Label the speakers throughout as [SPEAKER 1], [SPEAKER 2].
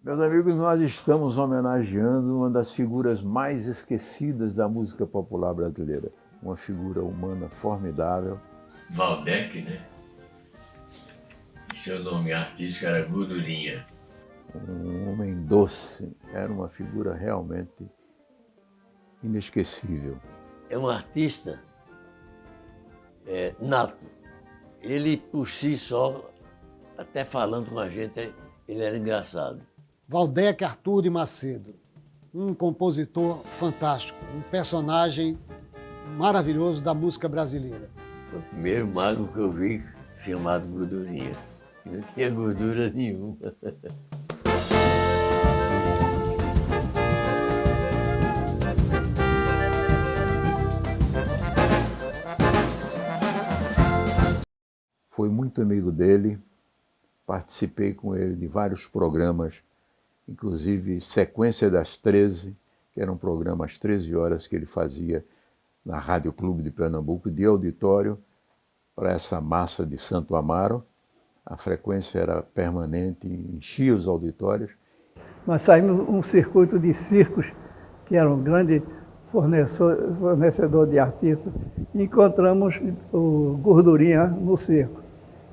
[SPEAKER 1] Meus amigos, nós estamos homenageando uma das figuras mais esquecidas da música popular brasileira. Uma figura humana formidável.
[SPEAKER 2] Valdec, né? E seu nome artístico era Gordurinha.
[SPEAKER 1] Um homem doce, era uma figura realmente inesquecível.
[SPEAKER 2] É um artista nato. Ele, por si só, até falando com a gente, ele era engraçado.
[SPEAKER 3] Valdec Arthur de Macedo, um compositor fantástico, um personagem maravilhoso da música brasileira.
[SPEAKER 2] Foi o primeiro mago que eu vi chamado Gordurinha. Não tinha gordura nenhuma.
[SPEAKER 1] Fui muito amigo dele, participei com ele de vários programas, inclusive Sequência das 13, que era um programa às 13 horas que ele fazia na Rádio Clube de Pernambuco, de auditório, para essa massa de Santo Amaro. A frequência era permanente, enchia os auditórios.
[SPEAKER 4] Nós saímos um circuito de circos, que era um grande fornecedor de artistas, e encontramos o Gordurinha no circo.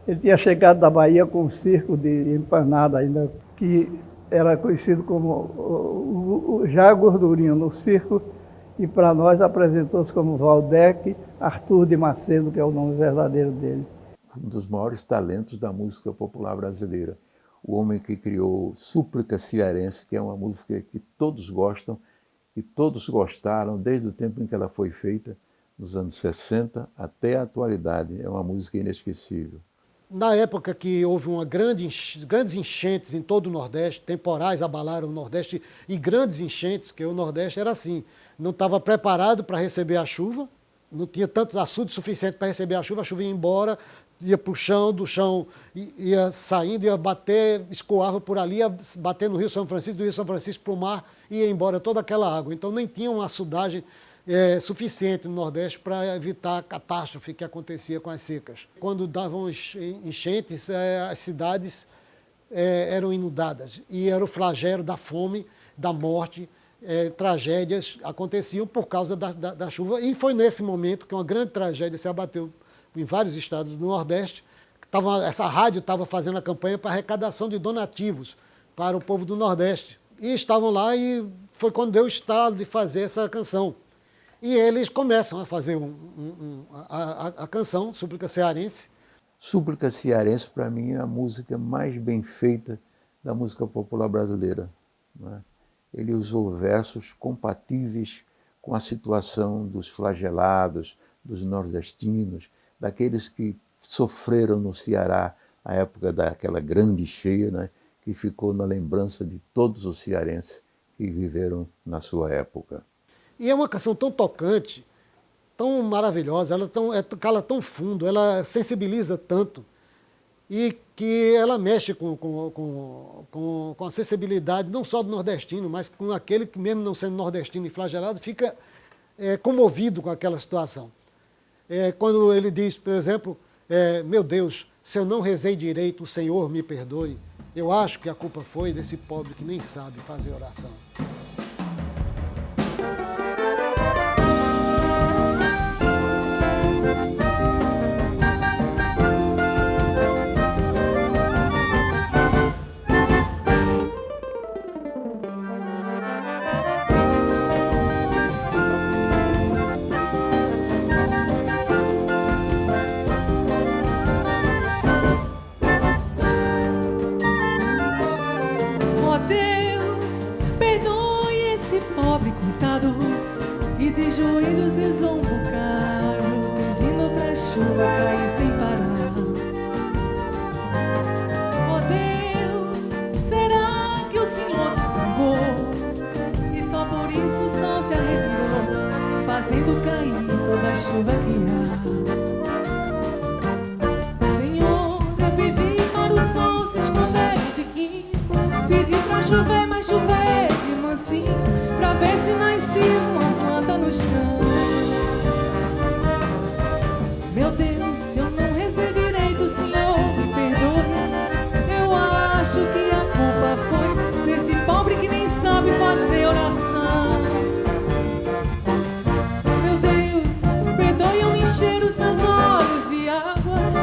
[SPEAKER 4] Ele tinha chegado da Bahia com um circo de empanada ainda, que era conhecido como já Gordurinha no circo, e para nós apresentou-se como Valdec Arthur de Macedo, que é o nome verdadeiro dele.
[SPEAKER 1] Um dos maiores talentos da música popular brasileira. O homem que criou Súplica Cearense, que é uma música que todos gostam, e todos gostaram desde o tempo em que ela foi feita, nos anos 60 até a atualidade. É uma música inesquecível.
[SPEAKER 3] Na época que houve grandes enchentes em todo o Nordeste, temporais abalaram o Nordeste e grandes enchentes, que o Nordeste era assim, não estava preparado para receber a chuva, não tinha tanto açude suficiente para receber a chuva ia embora, ia para o chão, do chão ia saindo, ia bater, escoava por ali, ia bater no Rio São Francisco, do Rio São Francisco para o mar, ia embora toda aquela água. Então nem tinha uma açudagem suficiente no Nordeste para evitar a catástrofe que acontecia com as secas. Quando davam enchentes, as cidades eram inundadas e era o flagelo da fome, da morte, tragédias aconteciam por causa da chuva. E foi nesse momento que uma grande tragédia se abateu em vários estados do Nordeste. Essa rádio estava fazendo a campanha para arrecadação de donativos para o povo do Nordeste. E estavam lá e foi quando deu o estalo de fazer essa canção. E eles começam a fazer a canção, Súplica Cearense.
[SPEAKER 1] Súplica Cearense, para mim, é a música mais bem feita da música popular brasileira, né? Ele usou versos compatíveis com a situação dos flagelados, dos nordestinos, daqueles que sofreram no Ceará a época daquela grande cheia, né, que ficou na lembrança de todos os cearenses que viveram na sua época.
[SPEAKER 3] E é uma canção tão tocante, tão maravilhosa, ela cala tão fundo, ela sensibiliza tanto, e que ela mexe com a sensibilidade não só do nordestino, mas com aquele que, mesmo não sendo nordestino e flagelado, fica comovido com aquela situação. Quando ele diz, por exemplo, meu Deus, se eu não rezei direito, o Senhor me perdoe. Eu acho que a culpa foi desse pobre que nem sabe fazer oração.
[SPEAKER 5] De joelhos rezou um bocado, pedindo pra chuva cair sem parar. Oh Deus, será que o Senhor se zangou? E só por isso o sol se arretirou, fazendo cair toda a chuva que há. Senhor, eu pedi para o sol se esconder um tiquinho, pedi pra chover, mas chover de mansinho, pra ver se nascia uma planta no chão. Meu Deus, se eu não rezei direito, o Senhor me perdoe. Eu acho que a culpa foi desse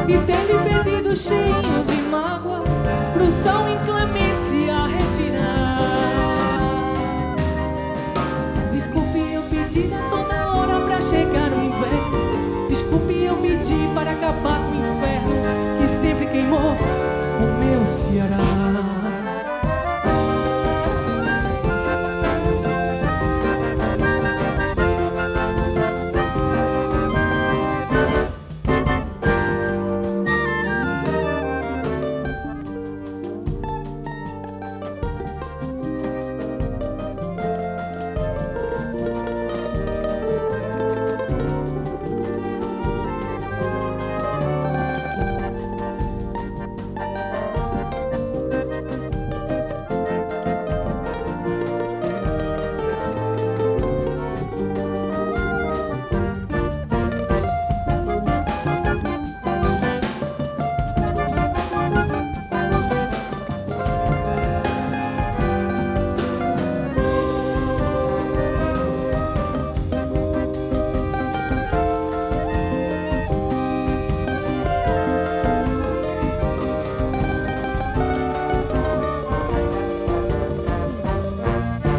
[SPEAKER 5] e ter-lhe pedido cheio de mágoa pro sol inclemente se a retirar. Desculpe, eu pedi a toda hora pra chegar o inverno. Desculpe, eu pedi para acabar com o inferno que sempre queimou o meu Ceará.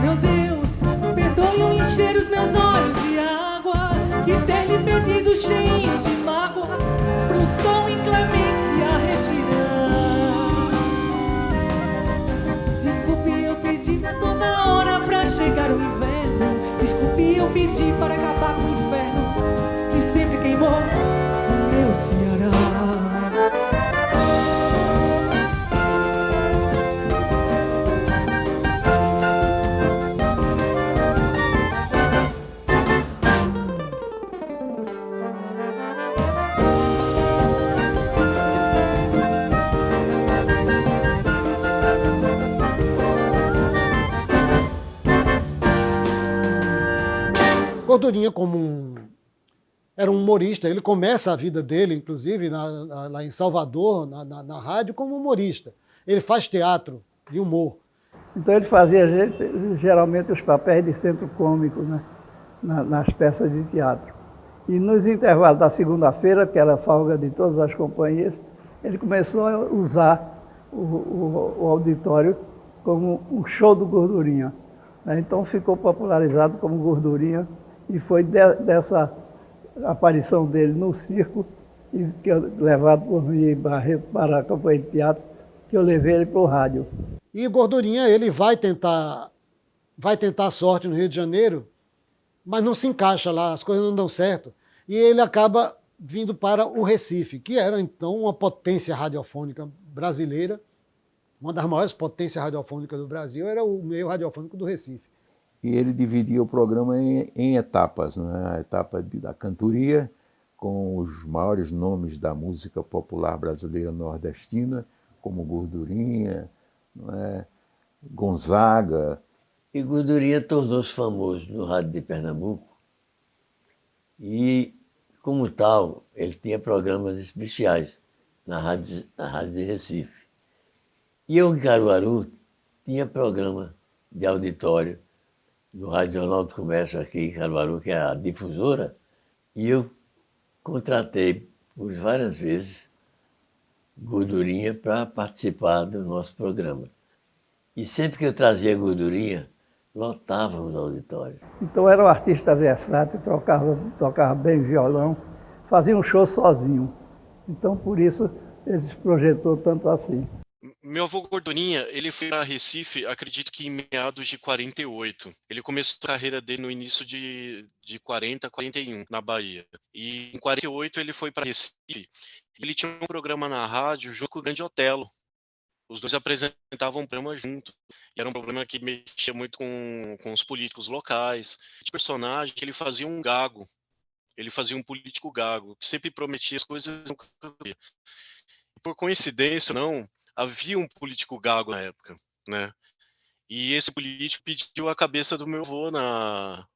[SPEAKER 5] Meu Deus, perdoe-o encher os meus olhos de água e ter-lhe pedido cheio de mágoa pro sol inclemente se a retirar. Desculpe, eu pedi a toda hora pra chegar o inverno. Desculpe, eu pedi para acabar com o inferno que sempre queimou o meu Ceará.
[SPEAKER 3] Gordurinha, era um humorista, ele começa a vida dele, inclusive, lá em Salvador, na rádio, como humorista. Ele faz teatro de humor.
[SPEAKER 4] Então ele fazia geralmente os papéis de centro cômico, né? Nas peças de teatro. E nos intervalos da segunda-feira, que era a folga de todas as companhias, ele começou a usar o auditório como um show do Gordurinha. Então ficou popularizado como Gordurinha e foi dessa aparição dele no circo, e que eu, levado por mim Barreto para a companhia de teatro, que eu levei ele para o rádio.
[SPEAKER 3] E Gordurinha, ele vai tentar a sorte no Rio de Janeiro, mas não se encaixa lá, as coisas não dão certo. E ele acaba vindo para o Recife, que era então uma potência radiofônica brasileira. Uma das maiores potências radiofônicas do Brasil era o meio radiofônico do Recife.
[SPEAKER 1] E ele dividia o programa em etapas, né? A etapa da cantoria, com os maiores nomes da música popular brasileira nordestina, como Gordurinha, não é? Gonzaga.
[SPEAKER 2] E Gordurinha tornou-se famoso no rádio de Pernambuco e, como tal, ele tinha programas especiais na rádio de Recife. E eu, em Caruaru, tinha programa de auditório no Rádio Jornal do Comércio aqui em Caruaru, que é a difusora, e eu contratei por várias vezes Gordurinha para participar do nosso programa. E sempre que eu trazia Gordurinha, lotava os auditórios.
[SPEAKER 4] Então era um artista versátil, tocava bem violão, fazia um show sozinho. Então por isso ele se projetou tanto assim.
[SPEAKER 6] Meu avô Gordurinha, ele foi para Recife, acredito que em meados de 48. Ele começou a carreira dele no início de 40, 41, na Bahia. E em 48 ele foi para Recife. Ele tinha um programa na rádio junto com o Grande Otelo. Os dois apresentavam um programa junto. E era um programa que mexia muito com os políticos locais. De personagem que ele fazia um gago. Ele fazia um político gago, que sempre prometia as coisas e nunca cumpria. Por coincidência, não, havia um político gago na época, né? E esse político pediu a cabeça do meu avô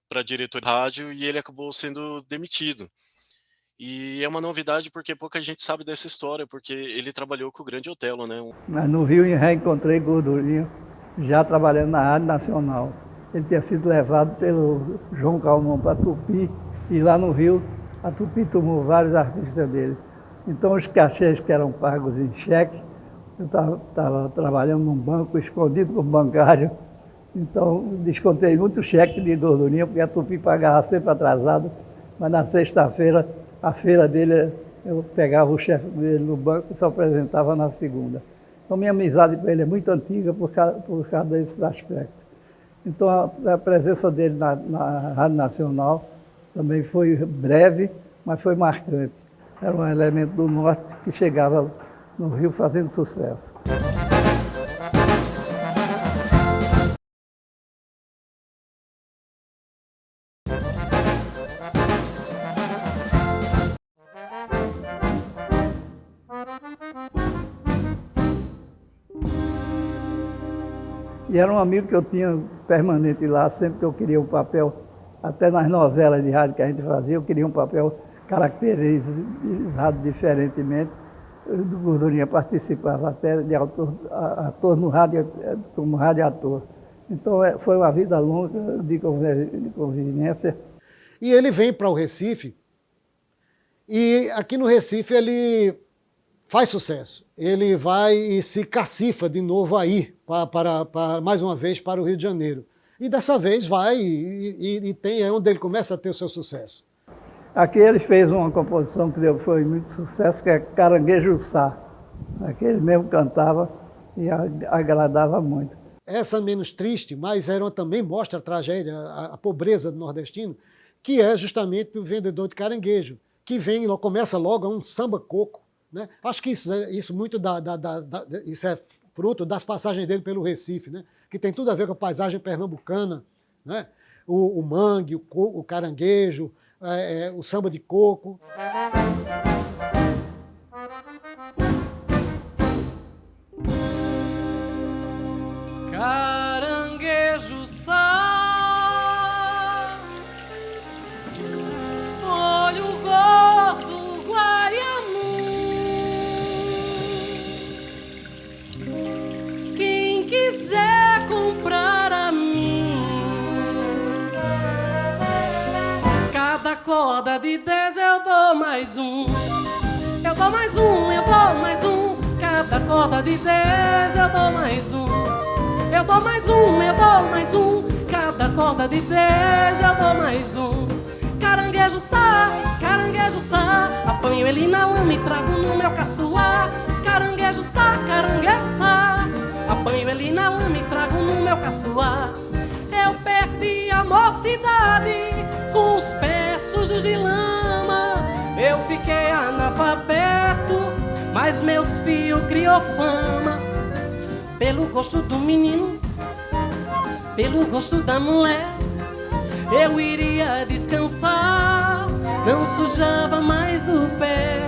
[SPEAKER 6] para diretor de rádio e ele acabou sendo demitido. E é uma novidade porque pouca gente sabe dessa história, porque ele trabalhou com o Grande Otelo, né?
[SPEAKER 4] Mas no Rio eu reencontrei Gordurinha, já trabalhando na Rádio Nacional. Ele tinha sido levado pelo João Calmon para Tupi, e lá no Rio a Tupi tomou vários artistas dele. Então, os cachês que eram pagos em cheque, eu estava trabalhando num banco, escondido como bancário, então descontei muito cheque de gordurinha, porque a Tupi pagava sempre atrasado, mas na sexta-feira, a feira dele, eu pegava o chefe dele no banco e só apresentava na segunda. Então, minha amizade com ele é muito antiga por causa desses aspectos. Então, a presença dele na Rádio Nacional também foi breve, mas foi marcante. Era um elemento do norte que chegava no Rio fazendo sucesso. E era um amigo que eu tinha permanente lá, sempre que eu queria um papel, até nas novelas de rádio que a gente fazia, eu queria um papel caracterizado diferentemente. Do Gordurinha participava até de ator no rádio, como radioator. Então foi uma vida longa de convivência.
[SPEAKER 3] E ele vem para o Recife, e aqui no Recife ele faz sucesso. Ele vai e se cacifa de novo aí, mais uma vez para o Rio de Janeiro. E dessa vez vai e tem, é onde ele começa a ter o seu sucesso.
[SPEAKER 4] Aqui ele fez uma composição que foi muito sucesso, que é Caranguejo Sá. Aqui ele mesmo cantava e agradava muito.
[SPEAKER 3] Essa menos triste, mas também mostra a tragédia, a pobreza do nordestino, que é justamente o vendedor de caranguejo, que começa logo a um samba-coco. Né? Acho que isso isso é fruto das passagens dele pelo Recife, né? Que tem tudo a ver com a paisagem pernambucana, né? O mangue, o caranguejo, o samba de coco.
[SPEAKER 5] Caranguejo sá, olho gordo, guaiamu. Quem quiser comprar a mim, cada corda de 10 eu dou mais um. Eu dou mais um, eu dou mais um. Cada corda de 10 eu dou mais um. Eu dou mais um, eu dou mais um. Cada corda de 10 eu dou mais um. Caranguejo sá, apanho ele na lama e trago no meu caçoar. Caranguejo sá, apanho ele na lama e trago no meu caçoar. Eu perdi a mocidade com os pés sujos de lama. Eu fiquei analfabeto, mas meus fios criou fama. Pelo gosto do menino, pelo gosto da mulher, eu iria descansar, não sujava mais o pé.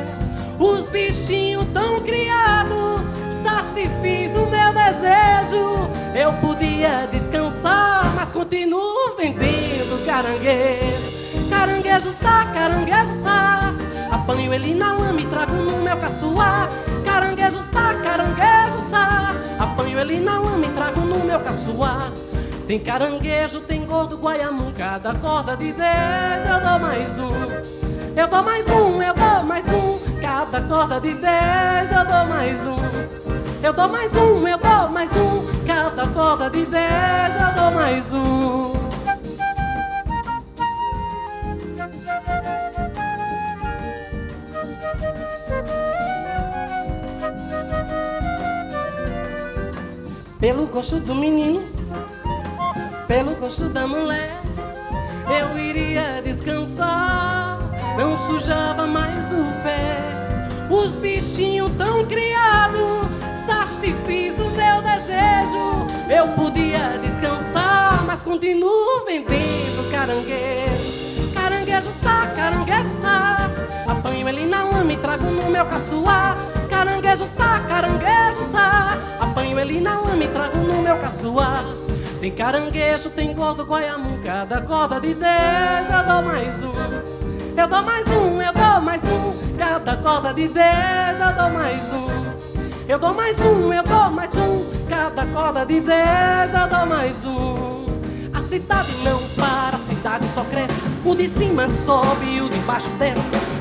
[SPEAKER 5] Os bichinhos tão criados satisfiz o meu desejo. Eu podia descansar, mas continuo vendendo caranguejo. Caranguejo sá, apanho ele na lama e trago no meu caçoar. Caranguejo sá, apanho ele na lama e trago no meu caçoar. Tem caranguejo, tem gordo, guaiamu, cada corda de 10 eu dou mais um. Eu dou mais um, eu dou mais um. Cada corda de 10 eu dou mais um. Eu dou mais um, eu dou mais um. Cada corda de 10 eu dou mais um. Pelo gosto do menino, pelo gosto da mulher, eu iria descansar, não sujava mais o pé. Os bichinhos tão criados satisfiz o meu desejo. Eu podia descansar, mas continuo vendendo caranguejo. Caranguejo sá, apanho ele na lama e trago no meu caçoar. Caranguejo sá, apanho ele na lama e trago no meu caçoar. Tem caranguejo, tem gordo, guaiamu, cada corda de 10 eu dou mais um. Eu dou mais um, eu dou mais um. Cada corda de 10 eu dou mais um. Eu dou mais um, eu dou mais um. Cada corda de 10 eu dou mais um. A cidade não para, a cidade só cresce. O de cima sobe e o de baixo desce.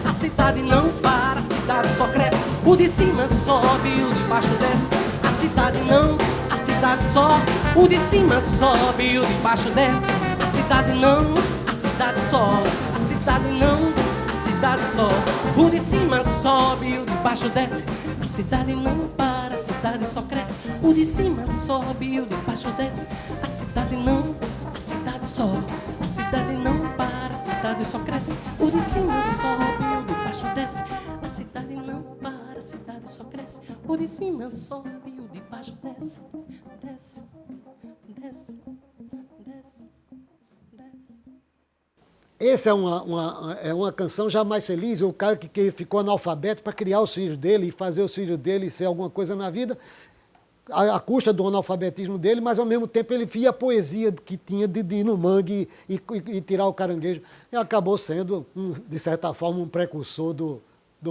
[SPEAKER 5] A cidade não para, a cidade
[SPEAKER 7] cidade só cresce. O de cima sobe e o de baixo desce. A cidade não, a cidade só. O de cima sobe e o de baixo desce. A cidade não, a cidade só. A cidade não, a cidade só. O de cima sobe e o de baixo desce. A cidade não para, a cidade só cresce. O de cima sobe e o de baixo desce. A cidade não, a cidade só. A cidade não para, a cidade só cresce. O de cima sobe e o de baixo desce. A cidade não para, a cidade só cresce. O de cima sobe e o de baixo desce. Desce, desce, desce, desce.
[SPEAKER 3] Essa é uma canção já mais feliz, o cara que ficou analfabeto para criar os filhos dele e fazer os filhos dele ser alguma coisa na vida, à custa do analfabetismo dele, mas ao mesmo tempo ele via a poesia que tinha de ir no mangue e tirar o caranguejo. E acabou sendo, de certa forma, um precursor do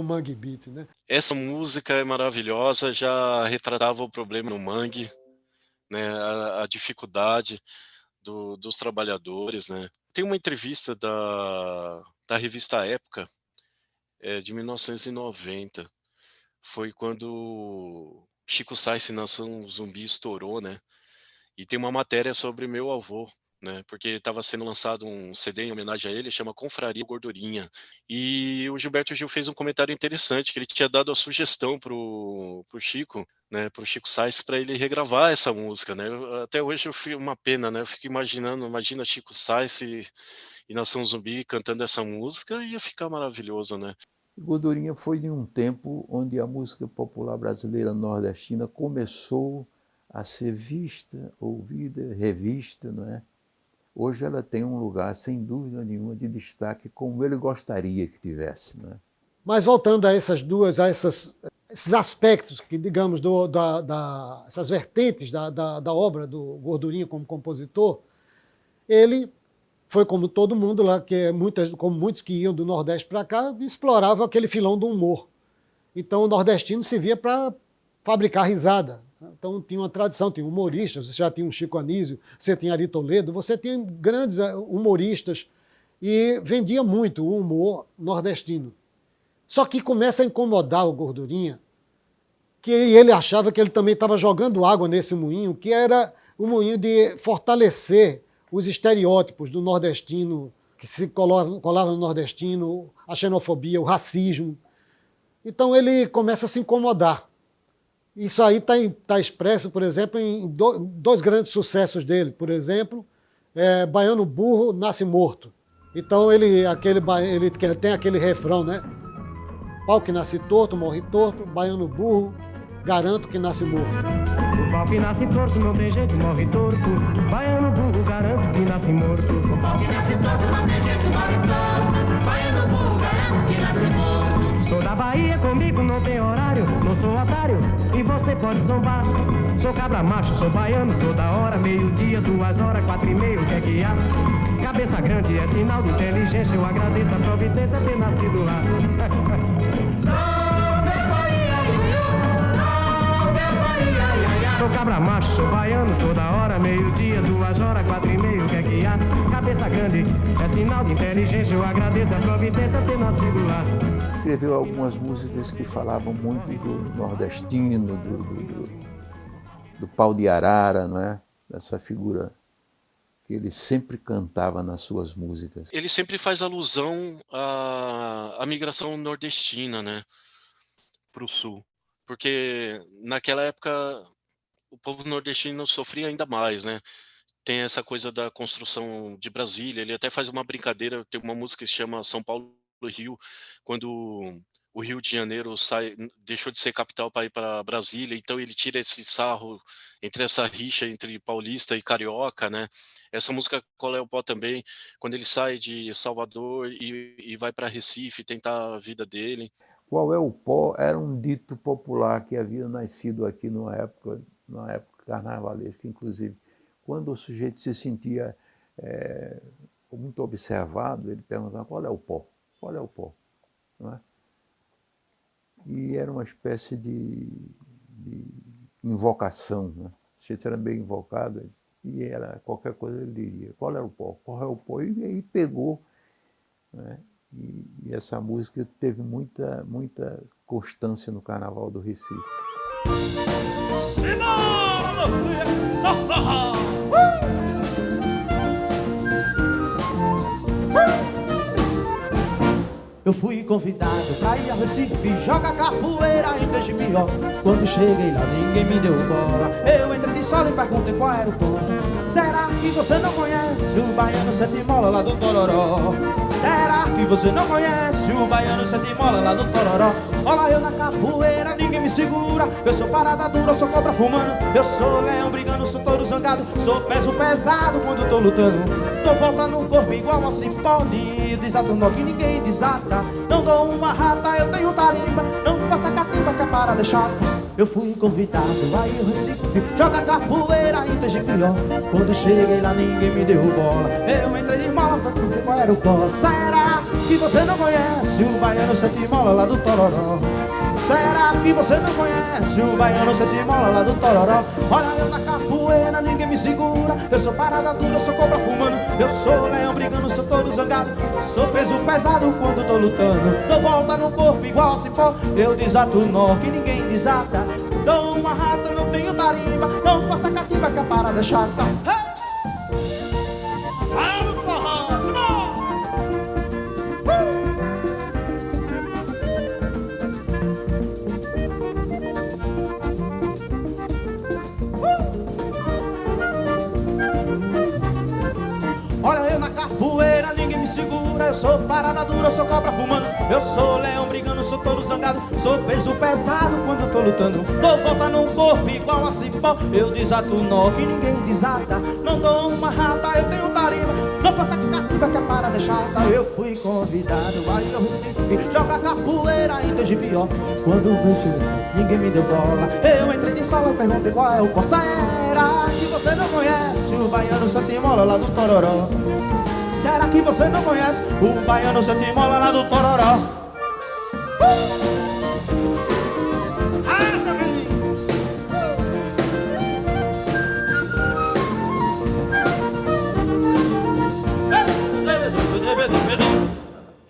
[SPEAKER 3] Mangue Beat, né?
[SPEAKER 6] Essa música é maravilhosa, já retratava o problema no mangue, né, a dificuldade dos trabalhadores, né. Tem uma entrevista da revista Época, de 1990, foi quando Chico Science Nação Zumbi estourou, né, e tem uma matéria sobre meu avô, né, porque estava sendo lançado um CD em homenagem a ele, chama Confraria Gordurinha. E o Gilberto Gil fez um comentário interessante, que ele tinha dado a sugestão pro Chico, né, pro Chico Science, para ele regravar essa música, né. Até hoje eu fico uma pena, né, eu fico imaginando, imagina Chico Science e Nação Zumbi cantando essa música, ia ficar maravilhoso, né.
[SPEAKER 1] Gordurinha foi de um tempo onde a música popular brasileira nordestina começou a ser vista, ouvida, revista, não é? Hoje ela tem um lugar, sem dúvida nenhuma, de destaque, como ele gostaria que tivesse, não é?
[SPEAKER 3] Mas voltando a esses aspectos que, digamos, essas vertentes da obra do Gordurinha como compositor, ele foi como todo mundo lá, como muitos que iam do Nordeste para cá, explorava aquele filão do humor. Então o nordestino se via para fabricar risada. Então tinha uma tradição, tinha humoristas, você já tinha um Chico Anísio, você tinha Ari Toledo, você tinha grandes humoristas e vendia muito o humor nordestino. Só que começa a incomodar o Gordurinha, que ele achava que ele também estava jogando água nesse moinho, que era o moinho de fortalecer os estereótipos do nordestino, que se colava no nordestino, a xenofobia, o racismo. Então ele começa a se incomodar. Isso aí está expresso, por exemplo, em dois grandes sucessos dele. Por exemplo, Baiano Burro Nasce Morto. Então ele tem aquele refrão, né? Pau que nasce torto, morre torto, baiano burro, garanto que nasce morto.
[SPEAKER 8] O pau que nasce torto não tem jeito, morre torto. Baiano burro, garanto que nasce morto. O pau que nasce torto não tem jeito, morre torto. Baiano burro, garanto que nasce morto. Sou da Bahia, comigo não tem horário. Não sou otário e você pode zombar. Sou cabra macho, sou baiano toda hora. Meio-dia, 2 horas, 4h30, o que é que há? Cabeça grande é sinal de inteligência. Eu agradeço a providência ter nascido lá. Sou cabra macho, sou baiano toda hora. Meio-dia, 2 horas, 4h30, o que é que há? Cabeça grande é sinal de inteligência. Eu agradeço a providência ter nascido lá.
[SPEAKER 1] Escreveu algumas músicas que falavam muito do nordestino, do pau de arara, não é? Dessa figura que ele sempre cantava nas suas músicas.
[SPEAKER 6] Ele sempre faz alusão à migração nordestina, né, para o sul, porque naquela época o povo nordestino sofria ainda mais, né? Tem essa coisa da construção de Brasília. Ele até faz uma brincadeira, tem uma música que se chama São Paulo Rio, quando o Rio de Janeiro deixou de ser capital para ir para Brasília, então ele tira esse sarro entre essa rixa entre paulista e carioca, né? Essa música Qual é o Pó também, quando ele sai de Salvador e vai para Recife tentar a vida dele.
[SPEAKER 1] Qual é o pó era um dito popular que havia nascido aqui numa época carnavalesca, inclusive. Quando o sujeito se sentia muito observado, ele perguntava qual é o pó, qual é o pó, não é? E era uma espécie de invocação, né? O sujeito era bem invocado e era qualquer coisa ele diria, qual é o pó, qual é o pó? E aí pegou, né? E essa música teve muita constância no Carnaval do Recife.
[SPEAKER 7] Eu fui convidado pra ir ao Recife jogar capoeira em Tegipió. Quando cheguei lá ninguém me deu bola. Eu entrei de sola e perguntei qual era o tom. Será que você não conhece o baiano Sete Mola lá do Tororó? Será que você não conhece o baiano Sete Mola lá do Tororó? Olha eu na capoeira, ninguém me segura. Eu sou parada dura, sou cobra fumando. Eu sou leão brigando, sou touro zangado. Sou peso pesado quando tô lutando. Tô volta no corpo igual ao cipó de desato um nó que ninguém desata. Não dou uma rata, eu tenho tarimba. Não faça catimba que a parada é chata. Eu fui convidado aí ao Recife jogar capoeira em Tegipió. Quando cheguei lá ninguém me deu bola. Eu entrei de mola pra ver qual era o pó. Será que você não conhece o baiano Sete Mola lá do Tororó? Será que você não conhece o baiano Sete Mola lá do Tororó? Olha eu na capoeira, ninguém me segura. Eu sou parada dura, sou cobra fumando. Eu sou leão brigando, sou todo zangado. Sou peso pesado quando tô lutando. Dou volta no corpo igual cipó. Eu desato o nó que ninguém desata. Dou uma rata, não tenho tarimba. Não faça catimba que a parada é chata. Olha eu na capoeira, ninguém me segura. Eu sou parada dura, eu sou cobra fumando. Eu sou leão brigando, sou touro zangado. Sou peso pesado quando eu tô lutando. Dou volta no corpo igual a cipó. Eu desato o nó que ninguém desata. Não dou uma rata, eu tenho tarimba. Não faça catimba que a parada é chata. Eu fui convidado aí ao Recife jogar capoeira em Tegipió. Quando eu cheguei, ninguém me deu bola. Eu entrei de sola e perguntei qual é o pó. Será que você não conhece o baiano Sete Mola lá do Tororó? Será que você não conhece o baiano Sete Mola lá do Tororó?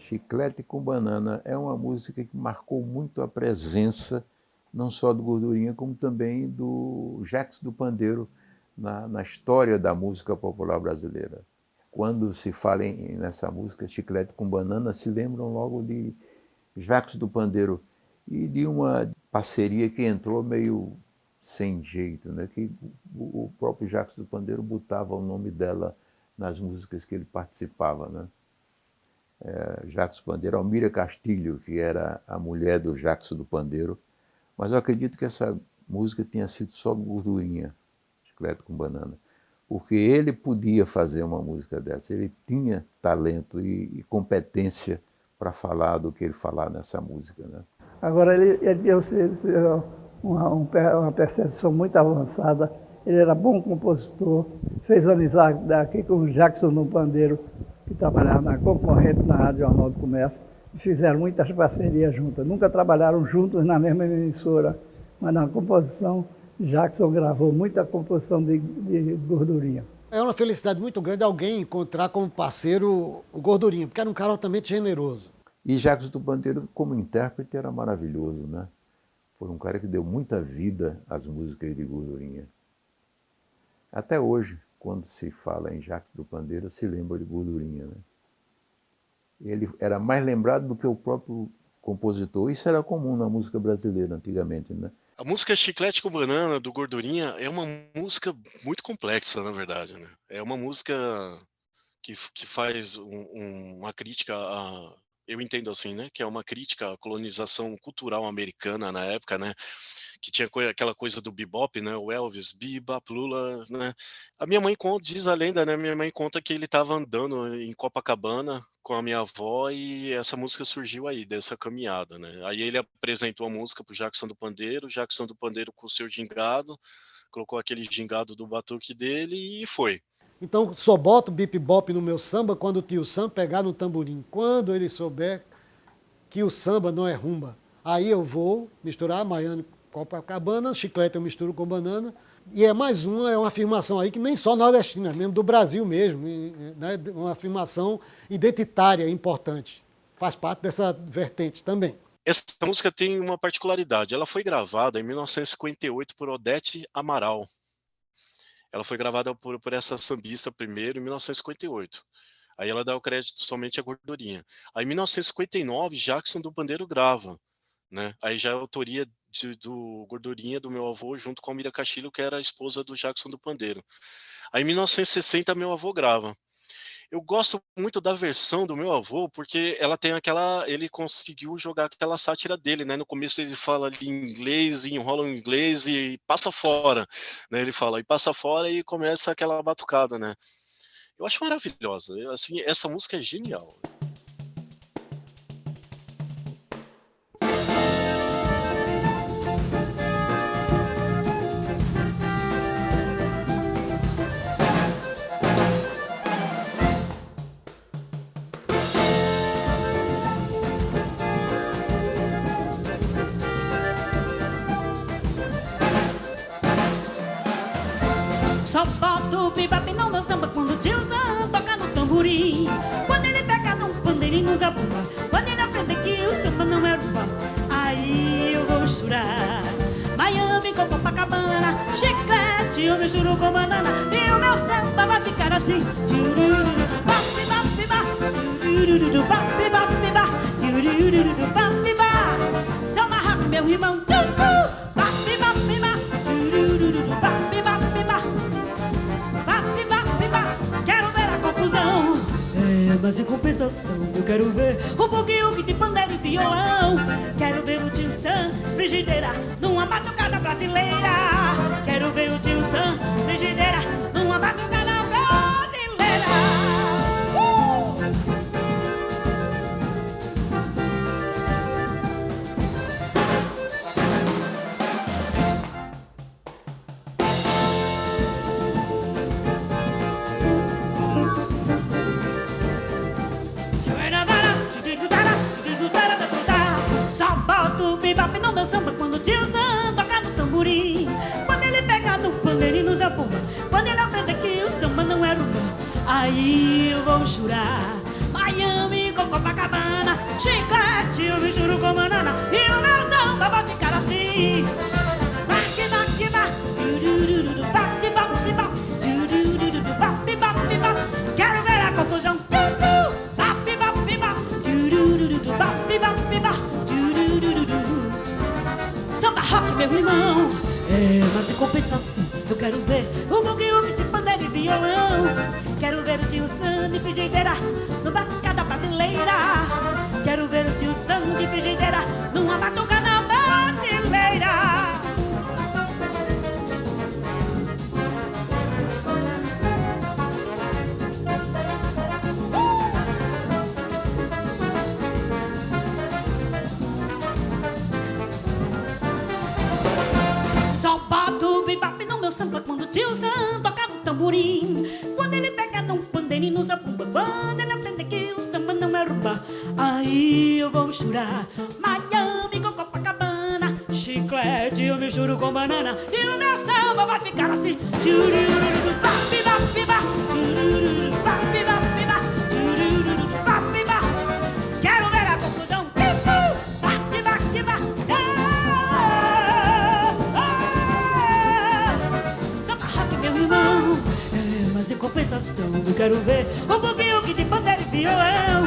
[SPEAKER 1] Chiclete com Banana é uma música que marcou muito a presença não só do Gordurinha, como também do Jacques do Pandeiro na história da música popular brasileira. Quando se fala nessa música, Chiclete com Banana, se lembram logo de Jacques do Pandeiro e de uma parceria que entrou meio sem jeito, né? Que o próprio Jacques do Pandeiro botava o nome dela nas músicas que ele participava, né? Jacques do Pandeiro, Almira Castilho, que era a mulher do Jacques do Pandeiro, mas eu acredito que essa música tenha sido só Gordurinha, Chiclete com Banana, porque ele podia fazer uma música dessa, ele tinha talento e competência para falar do que ele falar nessa música, né?
[SPEAKER 4] Agora, ele tinha uma percepção muito avançada, ele era bom compositor, fez amizade aqui com o Jackson no Pandeiro, que trabalhava na concorrente na Rádio Jornal do Comércio, e fizeram muitas parcerias juntas. Nunca trabalharam juntos na mesma emissora, mas na composição, Jackson gravou muita composição de Gordurinha.
[SPEAKER 3] É uma felicidade muito grande alguém encontrar como parceiro o Gordurinha, porque era um cara altamente generoso.
[SPEAKER 1] E Jacques do Pandeiro, como intérprete, era maravilhoso, né? Foi um cara que deu muita vida às músicas de Gordurinha. Até hoje, quando se fala em Jacques do Pandeiro, se lembra de Gordurinha, né? Ele era mais lembrado do que o próprio compositor. Isso era comum na música brasileira antigamente, né?
[SPEAKER 6] A música Chiclete com Banana, do Gordurinha, é uma música muito complexa, na verdade, né? É uma música que faz uma crítica a... Eu entendo assim, né? Que é uma crítica à colonização cultural americana na época, né? Que tinha aquela coisa do bebop, né? O Elvis, bebop, Lula, né? A minha mãe diz a lenda, né? Minha mãe conta que ele estava andando em Copacabana com a minha avó e essa música surgiu aí, dessa caminhada, né? Aí ele apresentou a música pro Jackson do Pandeiro com o seu gingado, colocou aquele gingado do batuque dele e foi.
[SPEAKER 3] Então, só boto bip-bop no meu samba quando o tio Sam pegar no tamborim. Quando ele souber que o samba não é rumba. Aí eu vou misturar Baiano com Copacabana, Chiclete eu misturo com Banana. E é mais uma afirmação aí que nem só nordestina, mesmo do Brasil mesmo, né? Uma afirmação identitária importante. faz parte dessa vertente também.
[SPEAKER 6] Essa música tem uma particularidade. Ela foi gravada em 1958 por Odete Amaral. Ela foi gravada por essa sambista primeiro em 1958. Aí ela dá o crédito somente à Gordurinha. Aí em 1959, Jackson do Pandeiro grava, né? Aí já é a autoria do Gordurinha, do meu avô, junto com a Almira Castilho, que era a esposa do Jackson do Pandeiro. Aí em 1960, meu avô grava. Eu gosto muito da versão do meu avô, porque ela tem ele conseguiu jogar aquela sátira dele, né? No começo ele fala ali em inglês, enrola em inglês e passa fora, né? Ele fala e passa fora e começa aquela batucada, né? Eu acho maravilhosa. Assim, essa música é genial.
[SPEAKER 9] Só bota o bebop no meu samba quando o tiozão toca no tamborim. Quando ele pega num pandeirinho nos abumba. Quando ele aprende que o samba não é rumba, aí eu vou chorar. Miami com Copacabana, chiclete, eu me juro com banana. E o meu samba vai ficar assim. Bop, bop, bop, bop, bop, bop, bop. Samba rápido, meu irmão. Mas em compensação eu quero ver um pouquinho de pandeiro e violão. Quero ver o tio Sam, frigideira, numa batucada brasileira. Quero ver o tio Sam, frigideira, numa batucada brasileira. Bebop no meu samba quando o tiozão toca no tamborim. Quando ele pega no pandeirinho nos abumba. Quando ele aprende que o samba não é rumba, aí eu vou chorar. Miami com Copacabana, chiclete, eu me juro com banana. E o meu samba vai ficar assim. Baque, baque, baque, baque, baque, baque, baque, baque, baque. Quero ver a confusão. Baque, baque, baque, baque, baque, baque. Samba rock, meu irmão. Mas em compensação eu quero ver o boogie de pandeiro e violão. Quero ver o tio Sam de frigideira no batucada brasileira. Quero ver o tio Sam de frigideira numa batucada brasileira. Só boto o bebop no meu samba quando o tio Sam toca no tamborim. Quando ele pega num pandeirinho nos abumba. Quando ele aprende que o samba não é rumba, aí eu vou chorar. Miami com Copacabana, chiclete, eu me juro com banana. E o meu samba vai ficar assim. Quero ver a confusão. Mas em compensação eu quero ver o boogie de pandeiro e violão.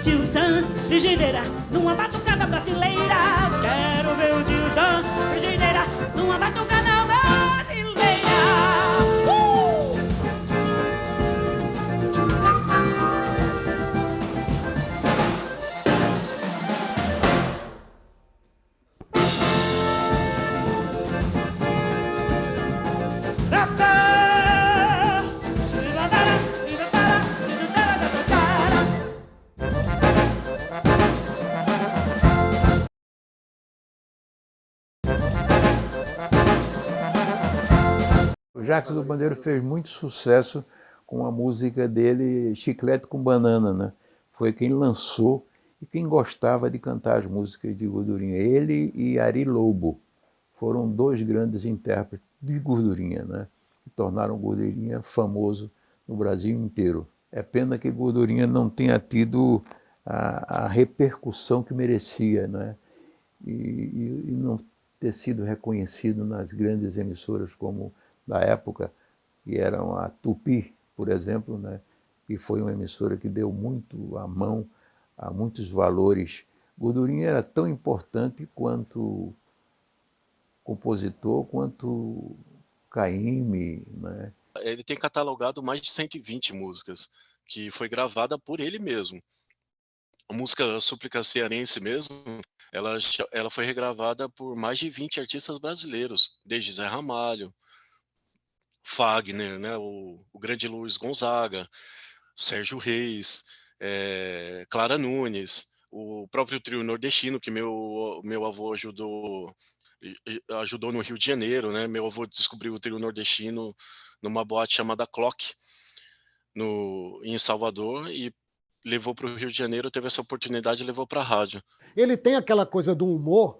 [SPEAKER 9] Tio Sam, frigideira, numa batucada brasileira. Quero ver o tio Sam, frigideira, numa batucada brasileira.
[SPEAKER 1] O Jackson do Pandeiro fez muito sucesso com a música dele, Chiclete com Banana, né? Foi quem lançou e quem gostava de cantar as músicas de Gordurinha. Ele e Ari Lobo foram dois grandes intérpretes de Gordurinha, né? Que tornaram Gordurinha famoso no Brasil inteiro. É pena que Gordurinha não tenha tido a repercussão que merecia, né? E não ter sido reconhecido nas grandes emissoras como da época, que eram a Tupi, por exemplo, né? Que foi uma emissora que deu muito a mão a muitos valores. Gordurinha era tão importante quanto compositor, quanto Caymmi, né?
[SPEAKER 6] Ele tem catalogado mais de 120 músicas, que foi gravada por ele mesmo. A música Súplica Cearense mesmo, ela foi regravada por mais de 20 artistas brasileiros, desde Zé Ramalho, Fagner, né, o grande Luiz Gonzaga, Sérgio Reis, Clara Nunes, o próprio trio nordestino, que meu avô ajudou no Rio de Janeiro, né? Meu avô descobriu o trio nordestino numa boate chamada Clock, em Salvador, e levou para o Rio de Janeiro, teve essa oportunidade e levou para a rádio.
[SPEAKER 3] Ele tem aquela coisa do humor,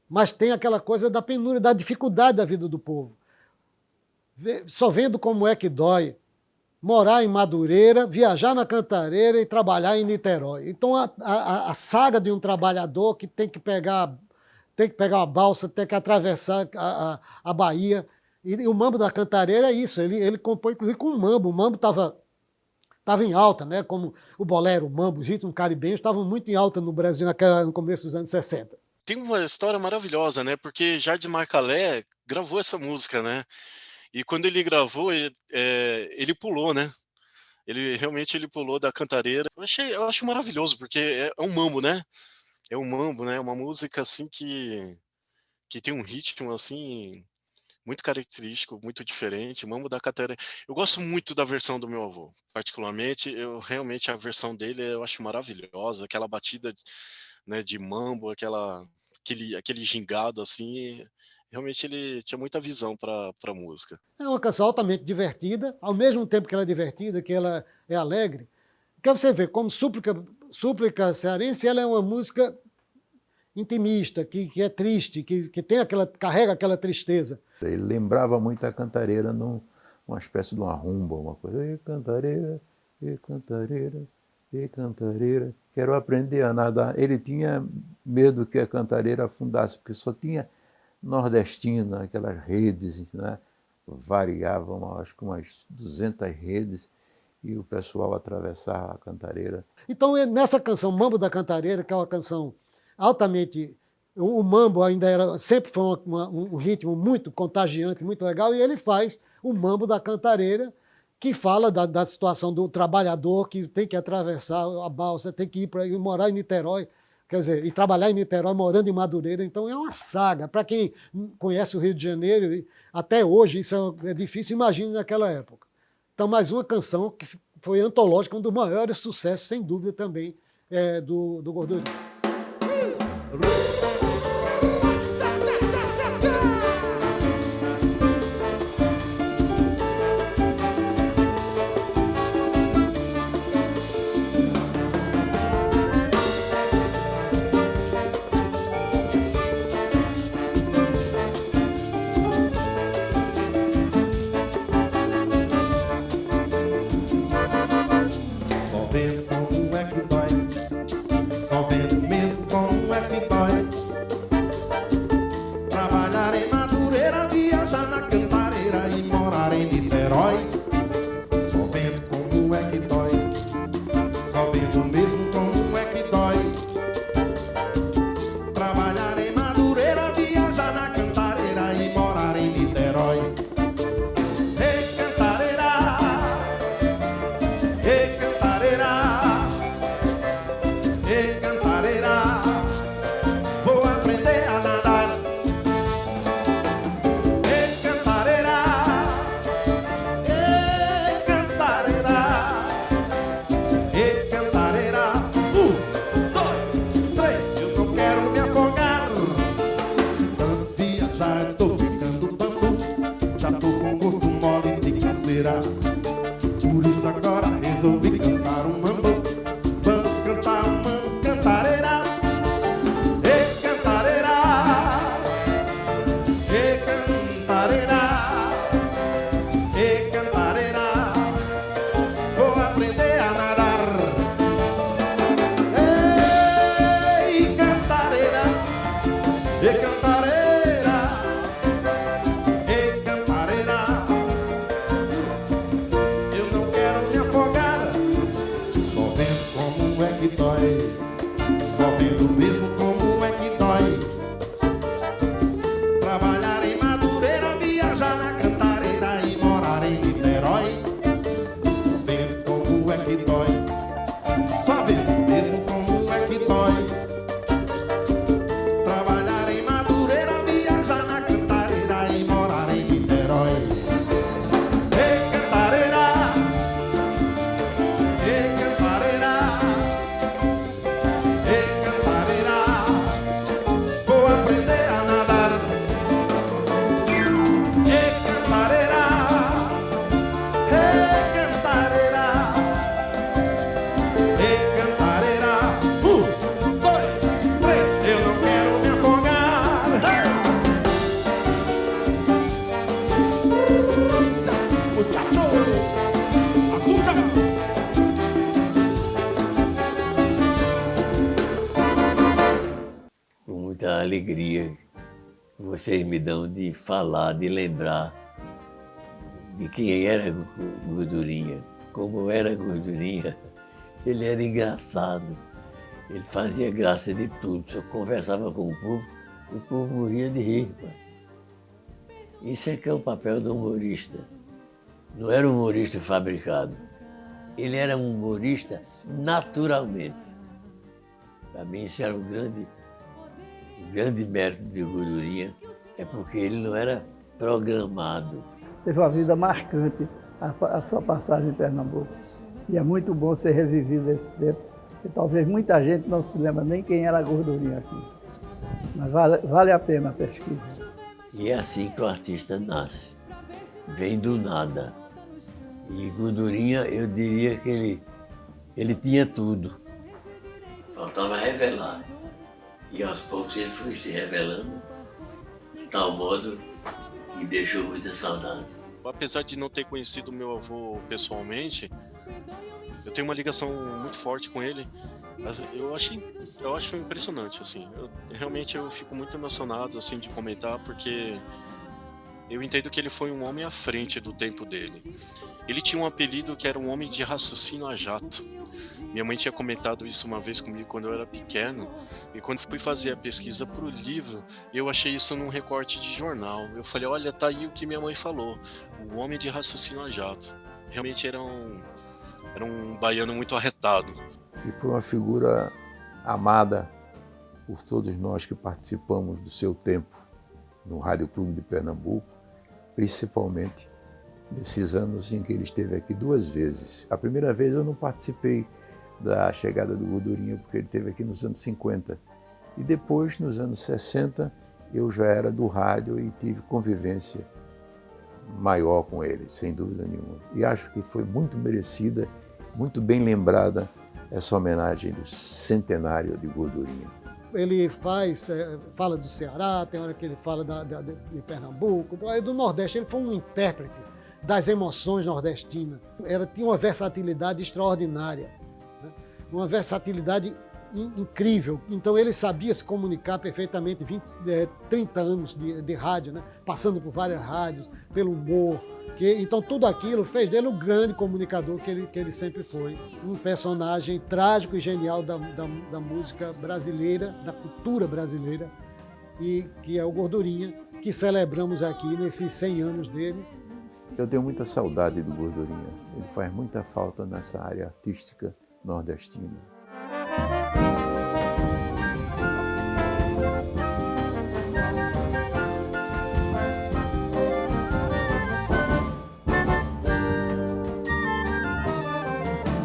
[SPEAKER 3] mas tem aquela coisa da penúria, da dificuldade da vida do povo. Só vendo como é que dói morar em Madureira, viajar na Cantareira e trabalhar em Niterói. Então a saga de um trabalhador que tem que pegar uma balsa, tem que atravessar a Bahia. E o Mambo da Cantareira é isso, ele compõe inclusive com o mambo. O mambo estava em alta, né? Como o bolero, o mambo, o ritmo caribenho estavam muito em alta no Brasil no começo dos anos 60.
[SPEAKER 6] Tem uma história maravilhosa, né? Porque Jardim Marcalé gravou essa música, né? E quando ele gravou, ele pulou, né? Ele pulou da Cantareira. Eu acho maravilhoso, porque é um mambo, né? É um mambo, né? Uma música assim que tem um ritmo assim muito característico, muito diferente. Mambo da Cantareira. Eu gosto muito da versão do meu avô, particularmente. Realmente a versão dele eu acho maravilhosa, aquela batida, né, de mambo, aquele gingado assim. Realmente ele tinha muita visão para a música.
[SPEAKER 3] É uma canção altamente divertida, ao mesmo tempo que ela é divertida, que ela é alegre. Porque você vê, como Súplica Cearense, ela é uma música intimista, que é triste, que carrega aquela tristeza.
[SPEAKER 1] Ele lembrava muito a Cantareira uma espécie de uma rumba, uma coisa. E Cantareira, e Cantareira, e Cantareira, quero aprender a nadar. Ele tinha medo que a Cantareira afundasse, porque só tinha nordestino, aquelas redes, né? Variavam, acho que umas 200 redes, e o pessoal atravessava a Cantareira.
[SPEAKER 3] Então, nessa canção Mambo da Cantareira, que é uma canção altamente... O mambo sempre foi um ritmo muito contagiante, muito legal, e ele faz o Mambo da Cantareira, que fala da situação do trabalhador que tem que atravessar a balsa, tem que ir morar em Niterói, quer dizer, e trabalhar em Niterói, morando em Madureira. Então é uma saga. Para quem conhece o Rio de Janeiro, até hoje isso é difícil, imagine naquela época. Então, mais uma canção que foi antológica, um dos maiores sucessos, sem dúvida, também do Gordurinha.
[SPEAKER 10] Por isso agora resolvi cantar um mambo. Vamos cantar um mambo, cantareira. E cantareira, e cantareira, e cantareira. Vou aprender a nadar. E que dói. Só vendo mesmo como é que dói. Trabalhar em Madureira, viajar na Cantareira e morar em Niterói. Ei, Cantareira! Ei, Cantareira! Ei, Cantareira! Vou aprender a nadar. Ei, Cantareira! Ei, Cantareira! Ei, Cantareira! 1, 2, 3, eu não quero me afogar. Muchacho! Açúcar!
[SPEAKER 2] Com muita alegria que vocês me dão de falar, de lembrar de quem era Gordurinha, como era Gordurinha. Ele era engraçado, ele fazia graça de tudo, só conversava com o povo morria de rir. Pô. Isso é que é o papel do humorista. Não era um humorista fabricado, ele era um humorista naturalmente. Para mim, isso era o grande mérito de Gordurinha, é porque ele não era programado.
[SPEAKER 4] Teve uma vida marcante a sua passagem em Pernambuco. E é muito bom ser revivido esse tempo, porque talvez muita gente não se lembra nem quem era a Gordurinha aqui. Mas vale a pena a pesquisa.
[SPEAKER 2] E é assim que o artista nasce, vem do nada. E Gordurinha, eu diria que ele tinha tudo. Faltava revelar. E aos poucos ele foi se revelando, de tal modo que deixou muita saudade.
[SPEAKER 6] Apesar de não ter conhecido meu avô pessoalmente, eu tenho uma ligação muito forte com ele. Eu acho impressionante, assim. Realmente eu fico muito emocionado, assim, de comentar, porque eu entendo que ele foi um homem à frente do tempo dele. Ele tinha um apelido que era um homem de raciocínio a jato. Minha mãe tinha comentado isso uma vez comigo quando eu era pequeno, e quando fui fazer a pesquisa para o livro, eu achei isso num recorte de jornal. Eu falei, olha, tá aí o que minha mãe falou, um homem de raciocínio a jato. Realmente era um baiano muito arretado.
[SPEAKER 1] E foi uma figura amada por todos nós que participamos do seu tempo no Rádio Clube de Pernambuco, principalmente nesses anos em que ele esteve aqui 2 vezes. A primeira vez eu não participei da chegada do Gordurinha, porque ele esteve aqui nos anos 50. E depois, nos anos 60, eu já era do rádio e tive convivência maior com ele, sem dúvida nenhuma. E acho que foi muito merecida, muito bem lembrada essa homenagem do centenário de Gordurinha.
[SPEAKER 3] Ele fala do Ceará, tem hora que ele fala de Pernambuco, do Nordeste. Ele foi um intérprete das emoções nordestinas. Tinha uma versatilidade extraordinária, né? Uma versatilidade incrível. Então ele sabia se comunicar perfeitamente, 30 anos de rádio, né? Passando por várias rádios, pelo humor. Então tudo aquilo fez dele um grande comunicador que ele sempre foi. Um personagem trágico e genial da música brasileira, da cultura brasileira, e que é o Gordurinha, que celebramos aqui nesses 100 anos dele.
[SPEAKER 1] Eu tenho muita saudade do Gordurinha. Ele faz muita falta nessa área artística nordestina.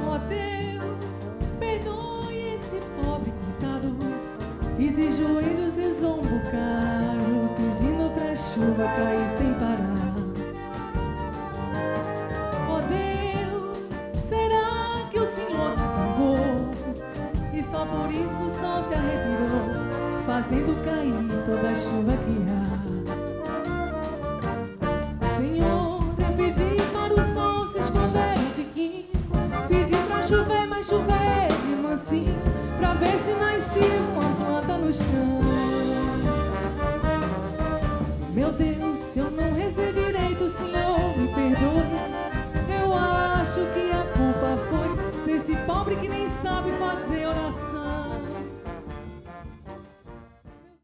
[SPEAKER 5] Ó Deus, perdoe esse pobre coitado, e de joelhos rezou um bocado, pedindo pra chuva cair sem parar. Ó Deus, será que o Senhor se zangou e só por isso o sol se arretirou, fazendo cair toda a chuva que há? Senhor, eu pedi para o sol se esconder um tiquinho, pedi pra chover, mas chover de mansinho, pra ver se nascia uma planta no chão. Meu Deus, se eu não